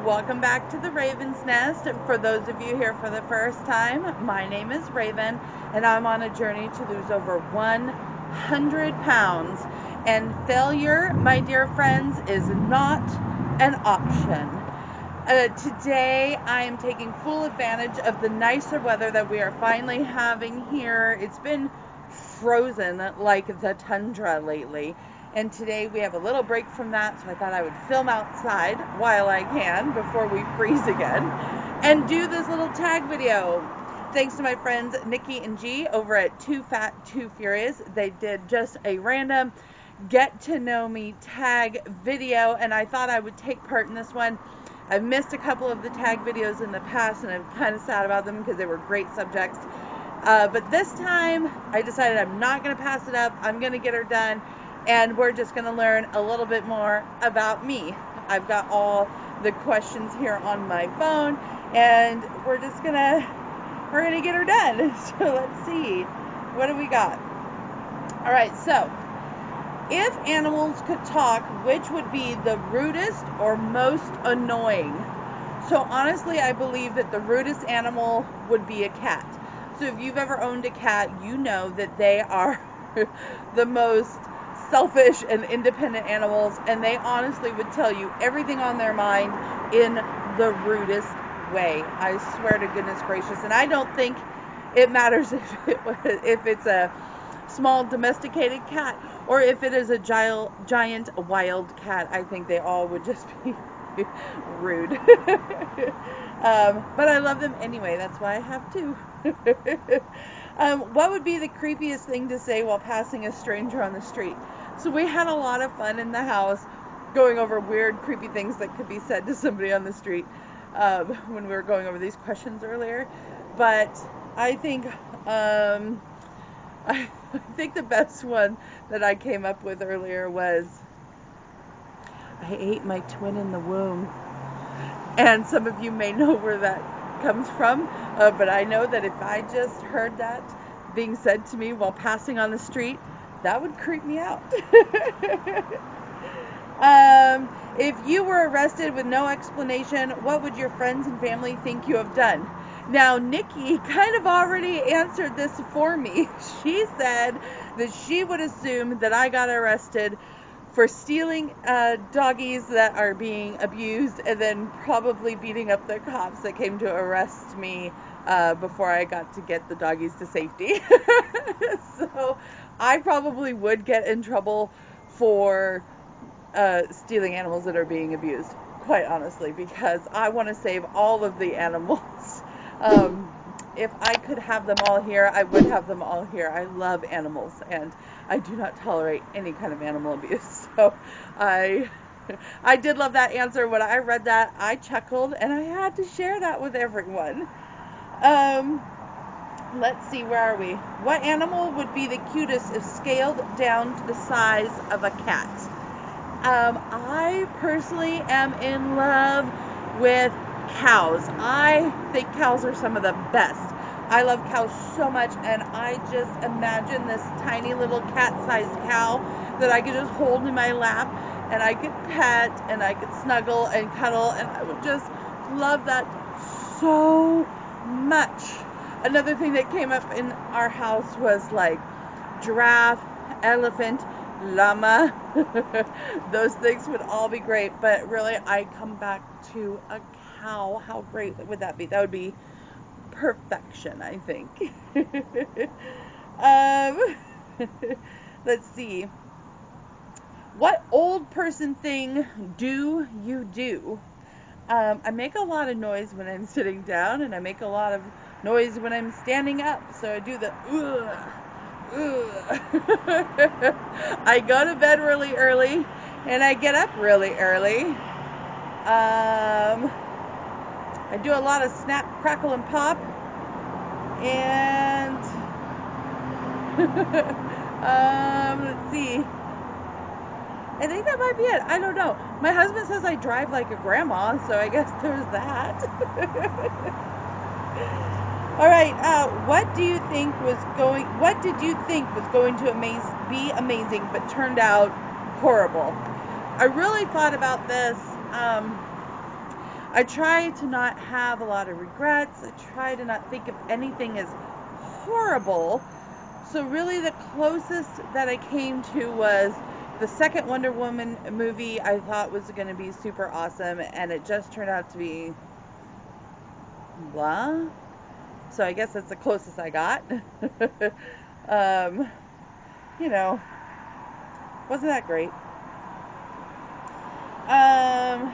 Welcome back to the Raven's Nest. For those of you here for the first time, my name is Raven, and I'm on a journey to lose over 100 pounds. And failure, my dear friends, is not an option. Today, I am taking full advantage of the nicer weather that we are finally having here. It's been frozen like the tundra lately. And today we have a little break from that, so I thought I would film outside while I can before we freeze again and do this little tag video. Thanks to my friends Nicky and G over at Too Fat, Too Furious. They did just a random get to know me tag video, and I thought I would take part in this one. I've missed a couple of the tag videos in the past, and I'm kind of sad about them because they were great subjects. But this time, I decided I'm not going to pass it up. I'm going to get her done. And we're just going to learn a little bit more about me. I've got all the questions here on my phone, and we're gonna get her done. So let's see, what do we got? All right, so if animals could talk, which would be the rudest or most annoying? So honestly, I believe that the rudest animal would be a cat. So if you've ever owned a cat, you know that they are the most selfish and independent animals, and they honestly would tell you everything on their mind in the rudest way. I swear to goodness gracious. And I don't think it matters if it's a small domesticated cat or if it is a giant wild cat. I think they all would just be rude. But I love them anyway. That's why I have two. What would be the creepiest thing to say while passing a stranger on the street? So we had a lot of fun in the house going over weird, creepy things that could be said to somebody on the street when we were going over these questions earlier. But I think I think the best one that I came up with earlier was, I ate my twin in the womb. And some of you may know where that comes from, but I know that if I just heard that being said to me while passing on the street, that would creep me out. If you were arrested with no explanation, what would your friends and family think you have done? Now, Nikki kind of already answered this for me. She said that she would assume that I got arrested for stealing doggies that are being abused and then probably beating up the cops that came to arrest me before I got to get the doggies to safety. So I probably would get in trouble for stealing animals that are being abused, quite honestly, because I want to save all of the animals. If I could have them all here, I would have them all here. I love animals, and I do not tolerate any kind of animal abuse. So I did love that answer. When I read that, I chuckled, and I had to share that with everyone. Let's see, where are we? What animal would be the cutest if scaled down to the size of a cat? I personally am in love with cows. I think cows are some of the best. I love cows so much, and I just imagine this tiny little cat-sized cow that I could just hold in my lap, and I could pet, and I could snuggle and cuddle, and I would just love that so much. Another thing that came up in our house was like giraffe, elephant, llama. Those things would all be great, but really I come back to a cow. How great would that be? That would be perfection, I think. Let's see. What old person thing do you do? I make a lot of noise when I'm sitting down, and I make a lot of noise when I'm standing up. So I do the ugh. I go to bed really early, and I get up really early. I do a lot of snap, crackle, and pop. And let's see. I think that might be it. I don't know. My husband says I drive like a grandma, so I guess there's that. All right. What did you think was going to be amazing, but turned out horrible? I really thought about this. I try to not have a lot of regrets. I try to not think of anything as horrible. So really the closest that I came to was the second Wonder Woman movie. I thought was going to be super awesome, and it just turned out to be blah. So I guess that's the closest I got. um, you know, wasn't that great? Um,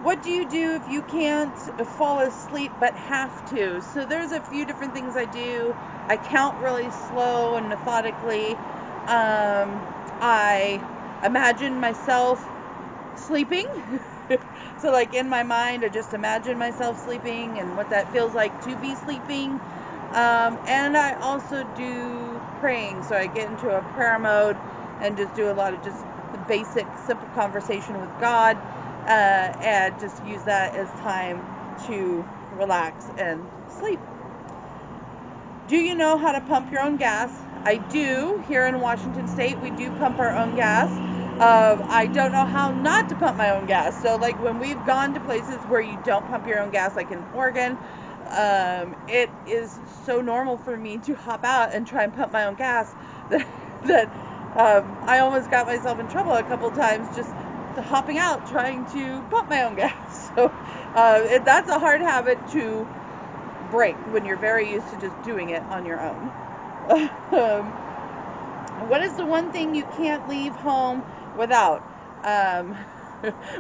what do you do if you can't fall asleep but have to? So there's a few different things I do. I count really slow and methodically. I imagine myself sleeping. So like in my mind, I just imagine myself sleeping and what that feels like to be sleeping. And I also do praying. So I get into a prayer mode and just do a lot of just the basic, simple conversation with God, and just use that as time to relax and sleep. Do you know how to pump your own gas? I do. Here in Washington State, we do pump our own gas. I don't know how not to pump my own gas. So, like when we've gone to places where you don't pump your own gas, like in Oregon, it is so normal for me to hop out and try and pump my own gas that I almost got myself in trouble a couple times just hopping out trying to pump my own gas. So, that's a hard habit to break when you're very used to just doing it on your own. What is the one thing you can't leave home without? Um,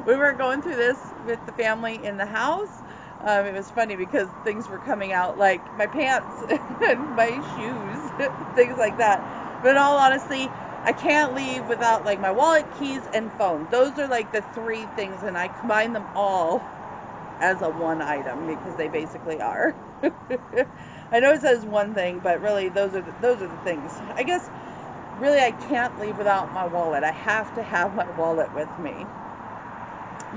we were going through this with the family in the house. It was funny because things were coming out like my pants and my shoes, things like that. But in all honesty, I can't leave without like my wallet, keys, and phone. Those are like the three things, and I combine them all as a one item because they basically are. I know it says one thing, but really those are the things. I guess really I can't leave without my wallet. I have to have my wallet with me.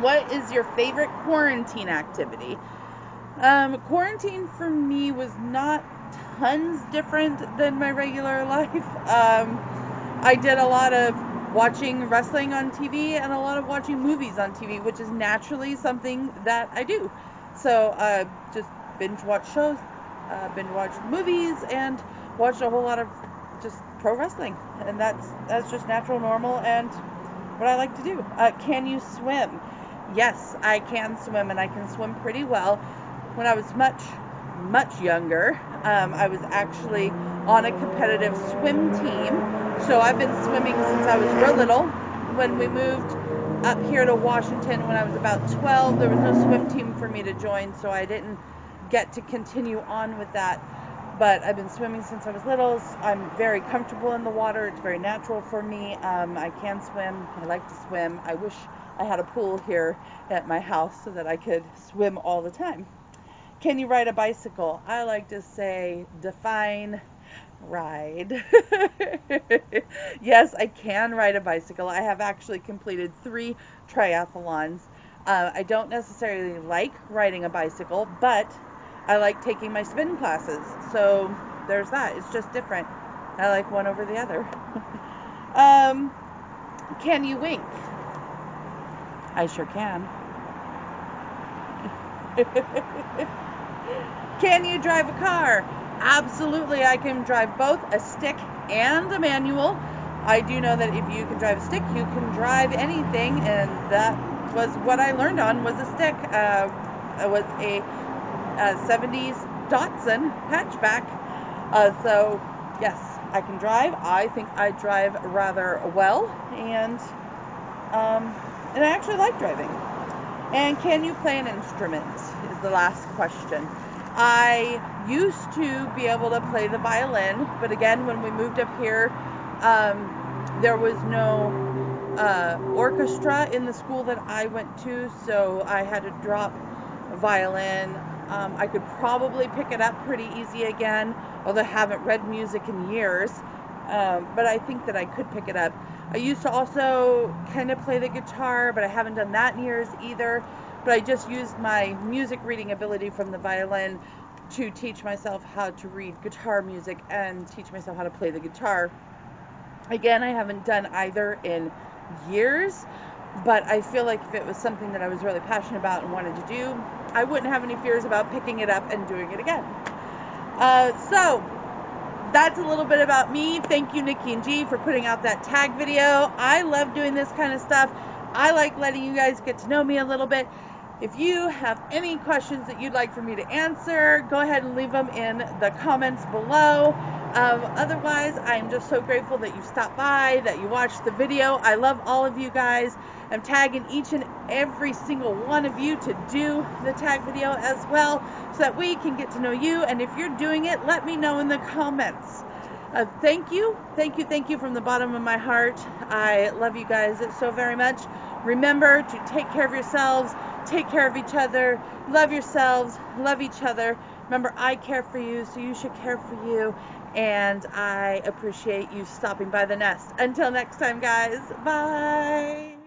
What is your favorite quarantine activity? Quarantine for me was not tons different than my regular life. I did a lot of watching wrestling on TV and a lot of watching movies on TV, which is naturally something that I do. So just binge watch shows, binge watch movies, and watched a whole lot of just pro wrestling, and that's just natural, normal, and what I like to do. Can you swim? Yes, I can swim, and I can swim pretty well. When I was much younger, I was actually on a competitive swim team. So I've been swimming since I was real little. When we moved up here to Washington when I was about 12, there was no swim team for me to join, so I didn't get to continue on with that. But I've been swimming since I was little. I'm very comfortable in the water. It's very natural for me. I can swim. I like to swim. I wish I had a pool here at my house so that I could swim all the time. Can you ride a bicycle? I like to say define ride. Yes, I can ride a bicycle. I have actually completed 3 triathlons. I don't necessarily like riding a bicycle, but I like taking my spin classes. So there's that. It's just different. I like one over the other. Can you wink? I sure can. Can you drive a car? Absolutely, I can drive both a stick and a manual. I do know that if you can drive a stick, you can drive anything, and that was what I learned on was a stick. It was a 70s Datsun hatchback. So yes, I can drive. I think I drive rather well, and I actually like driving. And can you play an instrument is the last question. I used to be able to play the violin, but again, when we moved up here, there was no orchestra in the school that I went to, so I had to drop violin. I could probably pick it up pretty easy again, although I haven't read music in years, but I think that I could pick it up. I used to also kind of play the guitar, but I haven't done that in years either. But I just used my music reading ability from the violin to teach myself how to read guitar music and teach myself how to play the guitar. Again, I haven't done either in years, But I feel like if it was something that I was really passionate about and wanted to do, I wouldn't have any fears about picking it up and doing it again. So that's a little bit about me. Thank you, Nicky and G, for putting out that tag video. I love doing this kind of stuff. I like letting you guys get to know me a little bit. If you have any questions that you'd like for me to answer, go ahead and leave them in the comments below. Otherwise, I'm just so grateful that you stopped by, that you watched the video. I love all of you guys. I'm tagging each and every single one of you to do the tag video as well, so that we can get to know you. And if you're doing it, let me know in the comments. Thank you from the bottom of my heart. I love you guys so very much. Remember to take care of yourselves, take care of each other, love yourselves, love each other. Remember, I care for you, so you should care for you. And I appreciate you stopping by the nest. Until next time, guys. Bye.